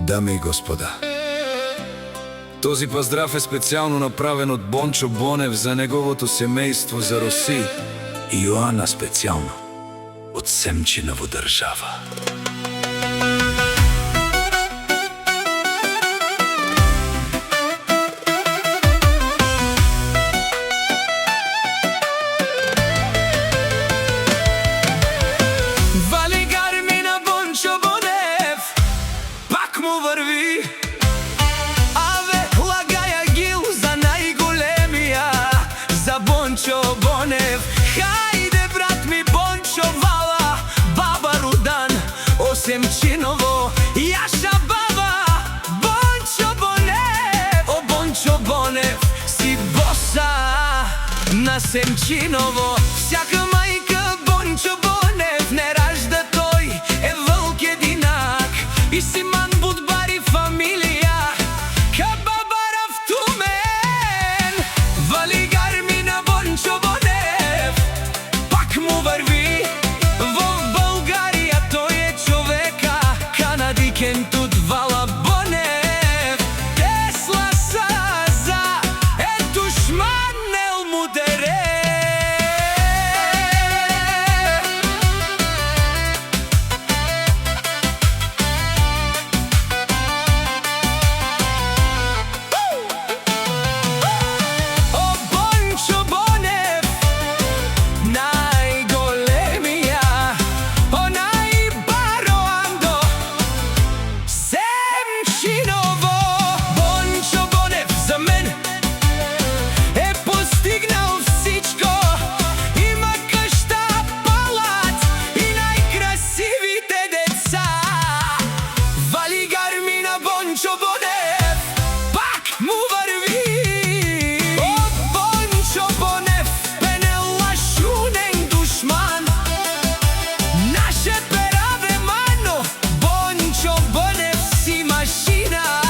Дами и господа, този поздрав е специјално направен од Бончо Бонев за неговото семејство, за Роси и Јоана специјално од Семчиново држава. Бончо Бонев, хајде брат ми Бончо вала, баба Рудан, Семчиново, Јаша баба, Бончо Бонев. О Бончо Бонев, си боса на Семчиново. Всяка мајка Бончо Бонев не ражда, тој е вълк единак и си ман будбари фамилија, ка баба Рафтумен. Вали гармина Бончо Бонев, пак му върви во Българија, тој е човека, канадикен тут вала Бонев. Тесла саза, ето шманел му дере. Бончо Бонев, пак му върви. О, Бончо Бонев, пенела шунен душман, наше пераве мано. Бончо Бонев си машина,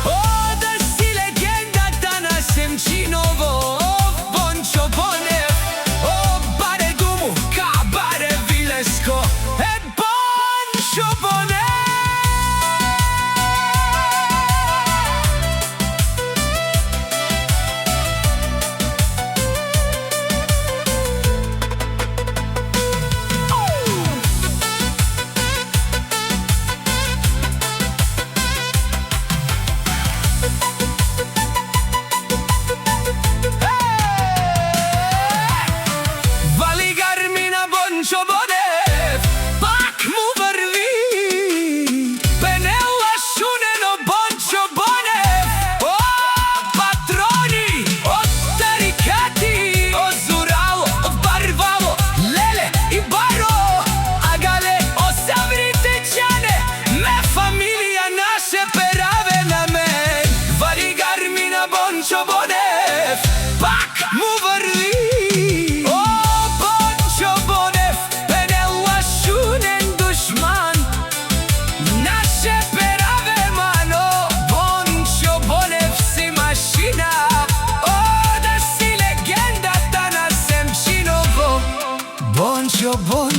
о, да си легендата на Семчиново. Бончо Бонев, о, баре гуму, кабаре вилеско, е Бончо Бонев. Бончо Бонев, пак му върви. Пенела шунено Бончо Бонев. О, патрони от тарикати, от Зорало, от Барвало, Леле и Баро, агале, о савритечане, ме фамилија наше пераве на мен. Вали гармина Бончо Бонев, пак му върви. Бончо Бонев.